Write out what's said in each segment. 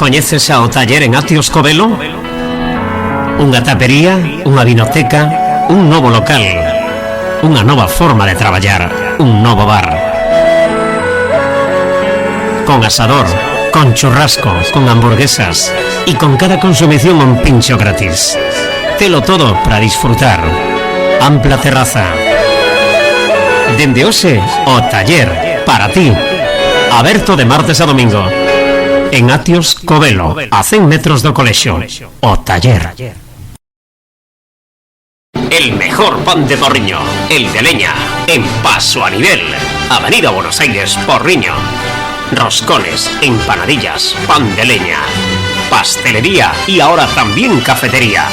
Coñeces ao taller en Atios Covelo? Unha tapería, unha vinoteca, un novo local, unha nova forma de traballar, un novo bar. Con asador, con churrasco, con hamburguesas e con cada consumición un pincho gratis. Telo todo para disfrutar. Ampla terraza. Dende hoxe, o taller para ti. Aberto de martes a domingo. En Atios Covelo, a 100 metros do colexio. O taller. El mejor pan de Porriño, el de leña, en Paso a Nivel. Avenida Buenos Aires, Porriño. Roscones, empanadillas, pan de leña, pastelería y ahora también cafetería.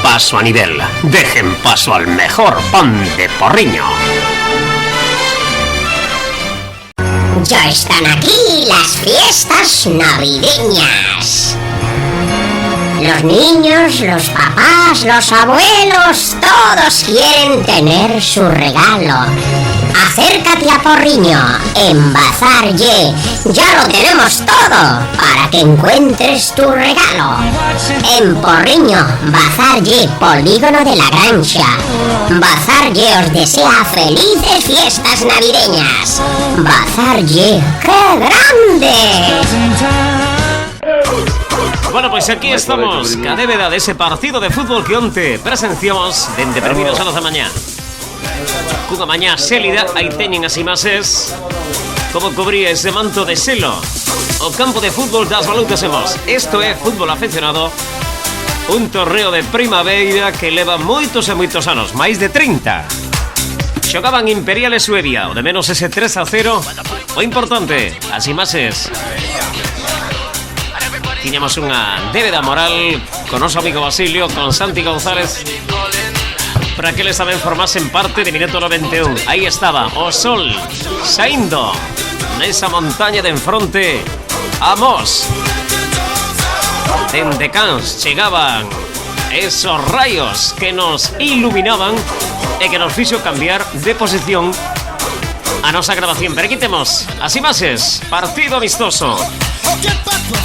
Paso a Nivel. Dejen paso al mejor pan de Porriño. Ya están aquí las fiestas navideñas. Los niños, los papás, los abuelos, todos quieren tener su regalo. Acércate a Porriño, en Bazar Ye. Ya lo tenemos todo para que encuentres tu regalo. En Porriño, Bazar Ye, Polígono de la Granxa. Bazar Ye os desea felices fiestas navideñas. Bazar Ye, ¡qué grande! Bueno, pues aquí estamos, ca débeda dese partido de fútbol que onte presenciamos dende primeiras horas da mañá. Cunha mañá xélida, aí teñen as imaxes como cubría ese manto de selo o campo de fútbol das Balutas e Mos. Isto é fútbol aficionado, un torneo de primavera que leva moitos e moitos anos, máis de 30. Xogaban Imperial e Suevia, o de menos ese 3-0. O importante, as imaxes. Tiñamos unha débeda moral con noso amigo Basilio, con Santi González, para que eles tamén formasen parte de minuto 91. Aí estaba o sol saindo nesa montaña de enfronte a Mos. Dende Cans chegaban esos rayos que nos iluminaban e que nos fixo cambiar de posición a nosa grabación. Pero aquí temos as imaxes. Partido amistoso.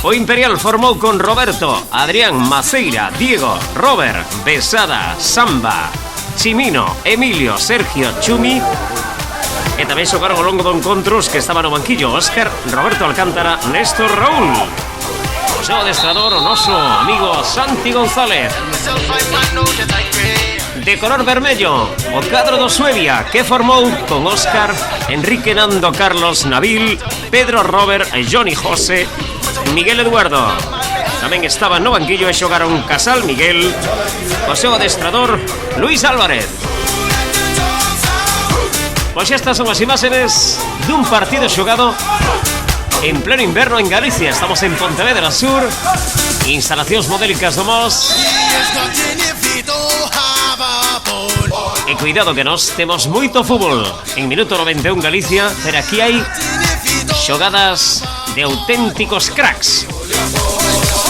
O Imperial formou con Roberto, Adrián, Maceira, Diego, Robert, Besada, Samba, Chimino, Emilio, Sergio, Chumi. E tamén xogaron ao longo do encontros que estaban no banquillo Óscar, Roberto Alcántara, Néstor, Raúl. O seu adestrador, o noso amigo Santi González. De color vermello, o cadro do Suevia, que formou con Óscar, Enrique, Nando, Carlos, Nabil, Pedro, Robert, Johnny, José, Miguel Eduardo. Tamén estaba no banquillo e xogaron Casal, Miguel, o seu adestrador, Luis Álvarez. Pois estas son as imaxes dun partido xogado en pleno inverno en Galicia. Estamos en Pontevedra Sur, instalacións modélicas do Mos. E cuidado que nos temos moito fútbol en minuto 91 Galicia, pero aquí hai xogadas de auténticos cracks.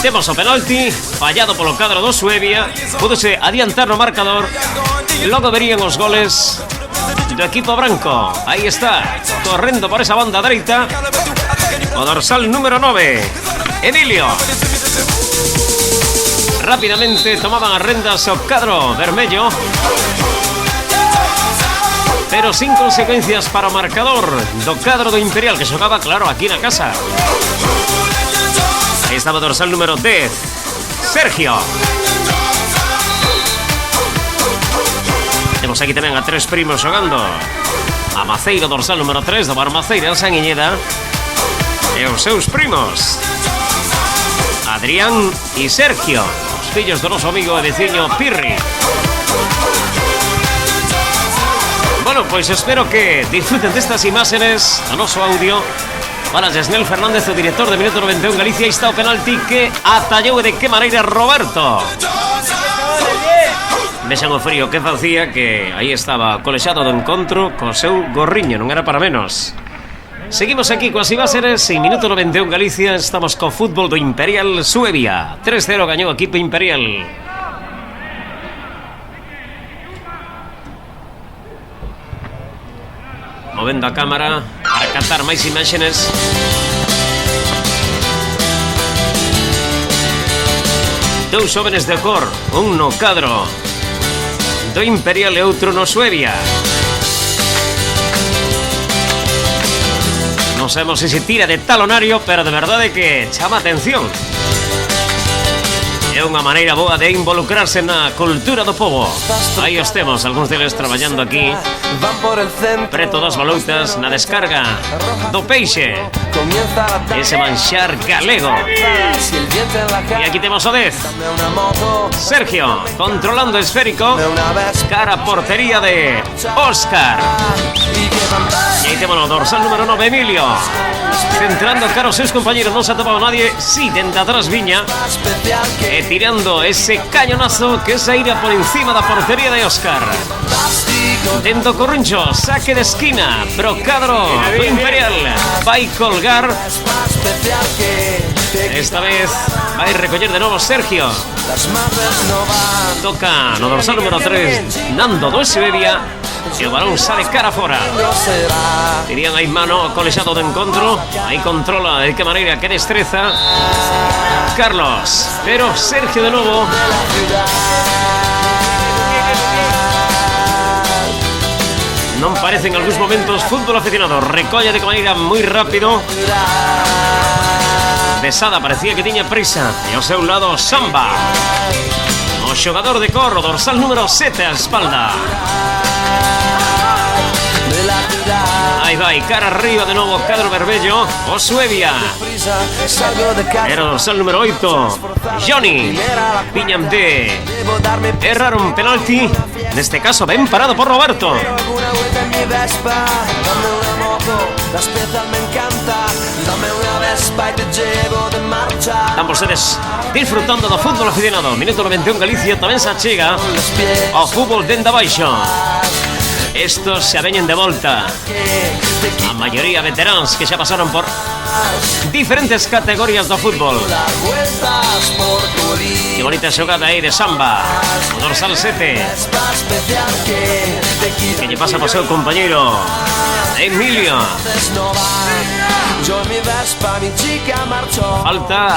Temos o penalti fallado polo cadro do Suevia. Púdose adiantar no marcador. Logo verían os goles do equipo branco. Aí está, correndo por esa banda dereita, o dorsal número 9, Emilio. Rápidamente tomaban as rendas o cadro vermello, pero sin consecuencias para o marcador do cadro do Imperial, que xogaba, claro, aquí na casa. Aí estaba o dorsal número 10, Sergio. Temos aquí tamén a tres primos xogando. A Maceira, dorsal número 3, do Bar Maceira, en Sanguiñeda. E os seus primos, Adrián e Sergio, os fillos do noso amigo e veciño Pirri. Bueno, pois espero que disfruten destas imágenes do noso audio. Para Yesnel Fernández, o director de Minuto 91 Galicia. Aí está o penalti que atallou e de que maneira Roberto. Vexan o frío que facía, que aí estaba colexado do encontro co seu gorriño, non era para menos. Seguimos aquí coas imágenes en Minuto 91 Galicia. Estamos co fútbol do Imperial Suevia. 3-0 gañou o equipo Imperial. Movendo a cámara para captar máis imaxes. Dous jóvenes de cor, un no cadro do Imperial e outro no Suevia. Non sabemos se tira de talonario, pero de verdade que chama atención. É unha maneira boa de involucrarse na cultura do pobo. Aí os temos, algúns deles traballando aquí preto das baloutas na descarga do peixe, ese manxar galego. E aquí temos o 10 Sergio controlando o esférico cara a portería de Óscar. E aí temos o dorsal número 9 Emilio centrando cara aos seus compañeros. Non se atopaba nadie, si dende atrás viña e tirando ese cañonazo que saíra por encima da portería de Óscar. Dentro Corrincho, saque de esquina, Brocadro do Imperial vai colgar. Esta vez vai recoller de novo Sergio. Toca no dorsal número 3 Nando do Suevia e o balón sale cara fora. Dirían aí mano colexado do encontro. Aí controla de que maneira, que destreza Carlos, pero Sergio de novo. Non parece en algúns momentos fútbol aficionado. Recolle de que maneira moi rápido. Besada parecía que tiña prisa. E ao seu lado Samba, o xogador de corro, dorsal número 7 a espalda. Aí vai, cara arriba de novo cadro vermello, o Suevia. Era o dorsal número 8 Johnny. Viñan de errar un penalti, neste caso ben parado por Roberto. Están vostedes disfrutando do fútbol aficionado. Minuto 91 Galicia tamén se achega ao fútbol dende abaixo. Estos se aveñen de volta. A maioría veteráns que xa pasaron por diferentes categorías do fútbol. Que bonita xogada aí de Samba, o dorsal 7, que lle pasa por seu compañeiro Emilio. Falta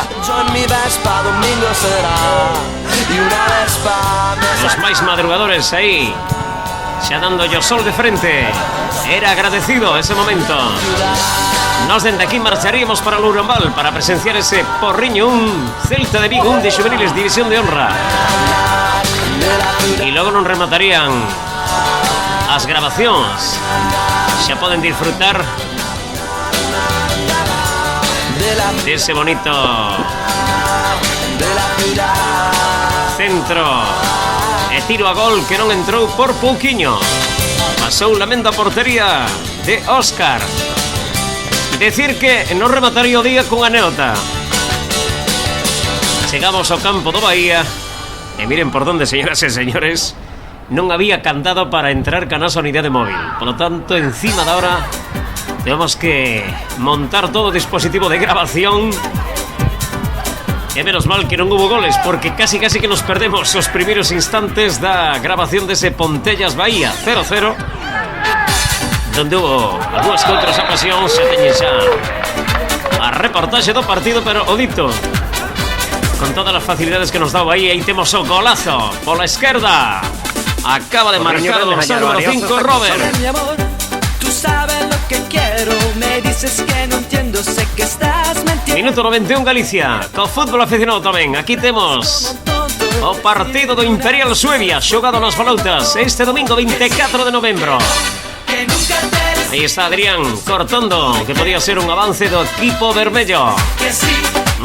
os máis madrugadores aí, xa dando yo sol de frente. Era agradecido ese momento. Nos dende aquí marcharíamos para Lourambal para presenciar ese porriño, un Celta de Vigo, un de juveniles división de honra. E logo non rematarían as grabacións. Xa poden disfrutar dese bonito centro e tiro a gol que non entrou por pouquiño. Pasou lamento a portería de Óscar. Decir que non remataría o día con anécdota. Chegamos ao campo do Bahía e miren por donde, señoras e señores, non había candado para entrar ca nosa unidade móvil. Por lo tanto, encima da hora temos que montar todo o dispositivo de grabación. E menos mal que non hubo goles, porque casi que nos perdemos os primeiros instantes da grabación dese Pontellas Bahía 0-0, donde hubo algúas que outras ocasións. Xa teñen xa a reportaxe do partido, pero o dito con todas as facilidades que nos dá o Bahía. E temos o golazo pola esquerda. Acaba de marcar o dorsal número 5 Robert. Minuto 91 Galicia, co fútbol aficionado tamén. Aquí temos o partido do Imperial Suevia, xogado nas baloutas este domingo 24 de novembro. Aí está Adrián cortando, que podía ser un avance do equipo vermello.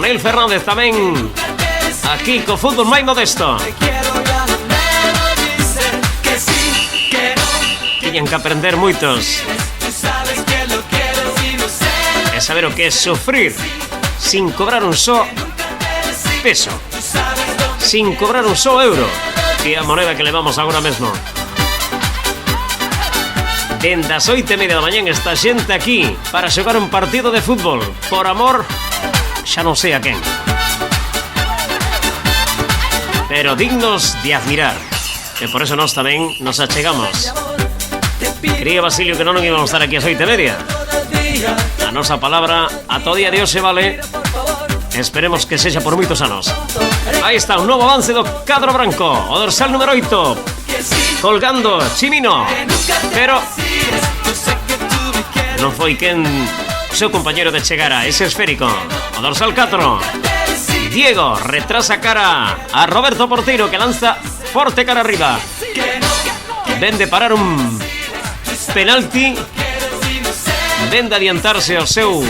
Neil Fernández tamén aquí co fútbol máis modesto. Tiñan que aprender moitos e saber o que é sufrir sin cobrar un só peso, sin cobrar un só euro, que é a moneda que levamos agora mesmo. Dende as 8:30 da mañán está xente aquí para xogar un partido de fútbol por amor, xa non sei a quen, pero dignos de admirar. E por eso nós tamén nos achegamos. Quería Basilio que non íbamos a estar aquí ás 8:30. A nosa palabra a todo día de hoxe vale, e Esperemos que sexa por moitos anos. Aí está un novo avance do cadro branco. O dorsal número 8 colgando Chimino, pero non foi quen seu compañero de chegar a ese esférico. O dorsal 4 Diego retrasa cara a Roberto Porteiro, que lanza forte cara arriba. Ven de parar un penalti, ven de adiantarse ao seu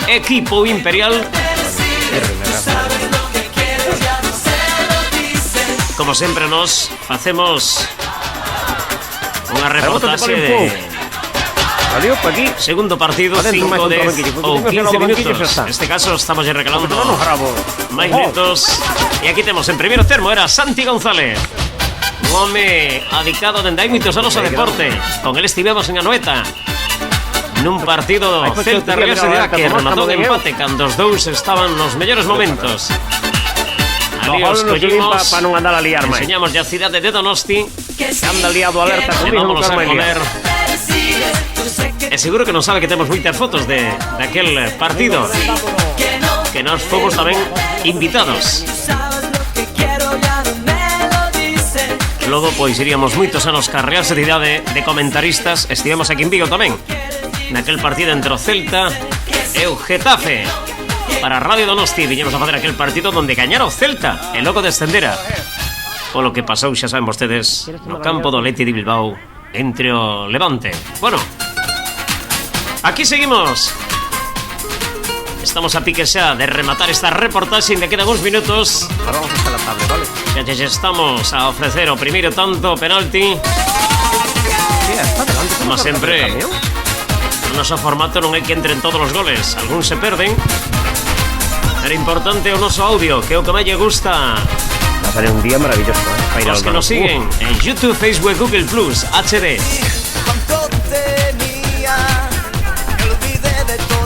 equipo imperial. Como sempre nos facemos unha reportaxe de segundo partido, 5, 10 ou 15 minutos. Neste caso estamos regalando máis minutos. E aquí temos en primeiro termo era Santi González, un home adicado dende hai moitos anos ao deporte. Con el estivemos en Anoeta nun partido Celta Real Sociedad que rematou de empate cando os dous estaban nos mellores momentos. Ali os collimos para non andar a liar máis. Enseñamos a cidade de Donosti. Anda liado alerta comigo, Vámonos a comer. E seguro que non sabe que temos moitas fotos de aquel partido, que nós fomos tamén invitados. Logo, pois, iríamos moitos anos ca Real Sociedade de comentaristas. Estivemos aquí en Vigo tamén, naquel partido entre o Celta e o Getafe. Para Radio Donosti viñemos a facer aquel partido donde gañara o Celta e logo descendera. Polo que pasou, xa saben vostedes, no campo do Athletic de Bilbao entre o Levante. Bueno, aquí seguimos. Estamos a pique xa de rematar esta reportaxe. Ainda quedan uns minutos. Ahora vamos hasta la tabla, vale? Ya estamos a ofrecer o primeiro tanto penalti. Como sempre, no noso formato non hai que entren todos os goles. Algúns se perden. Era importante o noso audio, que é o que máis lle gusta. Va a salir un día maravilloso, ¿eh? Los que nos siguen en YouTube, Facebook, Google Plus, HD.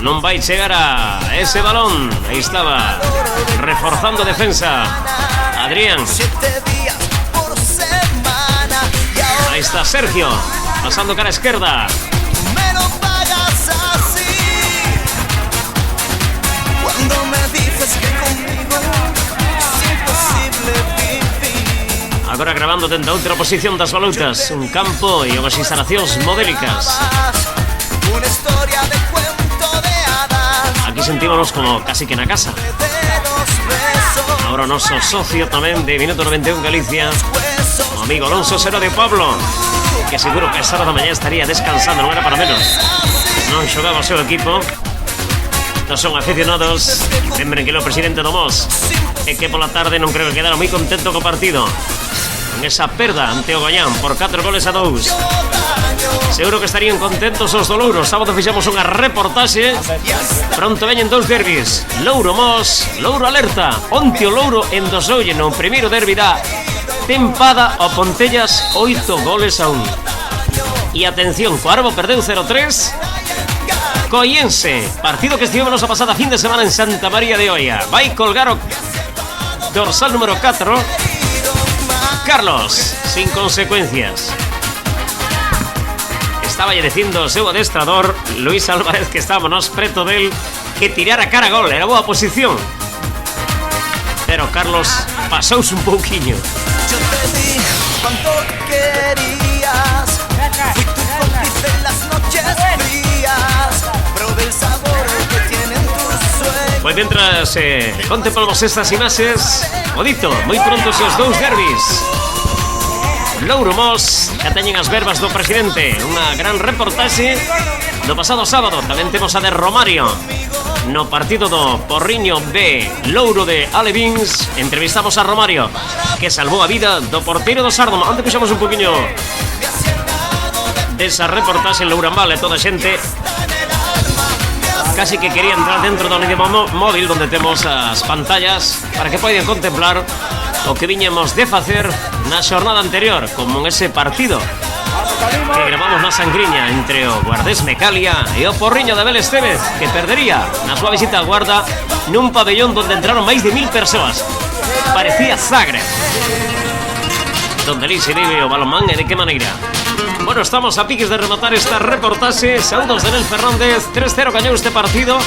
Non vai chegar a ese balón. Aí estaba, reforzando defensa Adrián. Aí está Sergio, pasando cara a esquerda. Agora grabando dentro da outra posición das balutas, un campo e unhas instalacións modélicas. Aquí sentímonos como casi que na casa. Ahora o noso socio tamén de Minuto 91 Galicia, o amigo Alonso Sero de Pablo, que seguro que a esa hora da mañá estaría descansando, non era para menos. Non xogaba o seu equipo. Non son aficionados. Lembren que é o presidente do Mos e que pola tarde non creo que quedara moi contento co partido, con esa perda ante o Goián por 4 goles a 2. Seguro que estarían contentos os do Louro. Sábado fixamos unha reportaxe. Pronto veñen dous derbis, Louro Mos, Louro Alerta. Onte o Louro endosoulle no primeiro derbi da tempada ao Pontellas 8 goles a 1. E atención, co Arbo perdeu 0-3 Coiense, partido que estivemos a pasada fin de semana en Santa María de Oia. Vai colgar o dorsal número 4 Carlos, sin consecuencias. Estaba lle dicindo o seu adestrador Luis Álvarez que estábamos preto del que tirara cara a gol, era boa posición. Pero Carlos pasouse un pouquiño. Yo te di cuanto querías, fui tu cómplice en las noches frías, probé el sabor que tienen tus sueños. Pues mientras contemplamos estas imaxes, o dito, moi pronto os dous derbis. Louro Mos, xa teñen as verbas do presidente. Unha gran reportaxe do pasado sábado. Tamén temos a de Romario no partido do Porriño B, Louro de Alevins. Entrevistamos a Romario, que salvou a vida do porteiro do Sardoma. Antes puxamos un poquinho desa reportaxe en Lourambal e toda a xente casi que quería entrar dentro do medio móvil donde temos as pantallas para que poidan contemplar o que viñamos de facer na xornada anterior, como en ese partido que gravamos na Sangriña entre o Guardés Mecalia e o Porriño de Abel Estévez, que perdería na súa visita a Guarda nun pabellón donde entraron máis de 1000 persoas. Parecía Zagreb, donde ali se vive o balonmán e de que maneira. Bueno, estamos a piques de rematar esta reportaxe. Saúdos de Nel Fernández. 3-0 gañou este partido.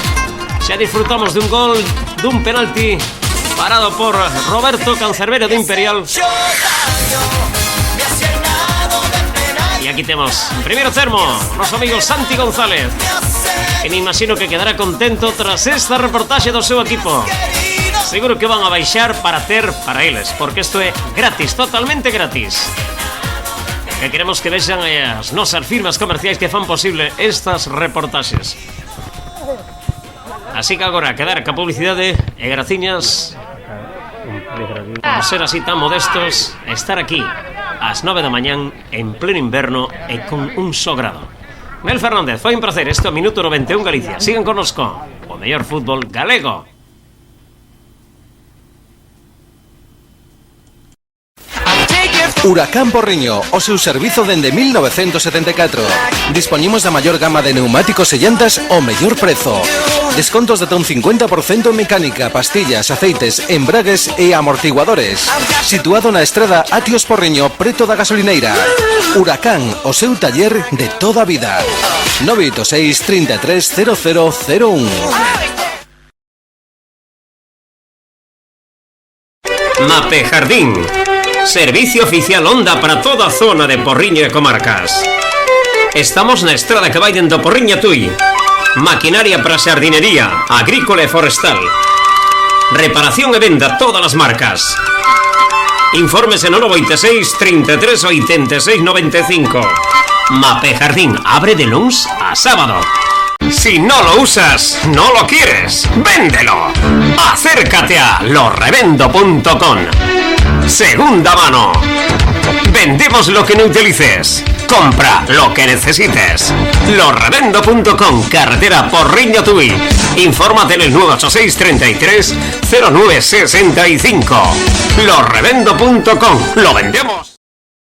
xa disfrutamos dun gol, dun penalti parado por Roberto Cancerbero de Imperial. E aquí temos primeiro termo, noso amigo Santi González, que me imagino que quedará contento tras esta reportaxe do seu equipo. Seguro que van a baixar para ter para eles, porque isto é gratis, totalmente gratis. Que queremos que vexan as nosas firmas comerciais que fan posible estas reportaxes. Así que agora quedar ca publicidade e graciñas por ser así tan modestos, estar aquí ás 9 da mañán en pleno inverno e con un só grado. Mel Fernández, foi un placer. Isto é Minuto 91 Galicia. Sigan connosco o mellor fútbol galego. Huracán Porriño, o seu servizo dende 1974. Dispoñimos da maior gama de neumáticos e llantas ao mellor prezo. Descontos de ata un 50% en mecánica, pastillas, aceites, embragues e amortiguadores. Situado na estrada Atios Porriño, preto da gasolineira. Huracán, o seu taller de toda a vida. 986 33 0001. Mape Jardín. Servicio oficial Honda para toda a zona de Porriño e comarcas. Estamos na estrada que vai dentro Porriño a Tui. Maquinaria para xardinería, agrícola e forestal. Reparación e venda todas as marcas. Infórmese no 986 33 86 95. Mape Jardín abre de luns a sábado. Si no lo usas, no lo quieres, véndelo. Acércate a lorrevendo.com. Segunda mano. Vendemos lo que no utilices. Compra lo que necesites. Lorrevendo.com, carretera Porriño Tui. Infórmate en el 986 33 09 65. Lorrevendo.com. Lo vendemos.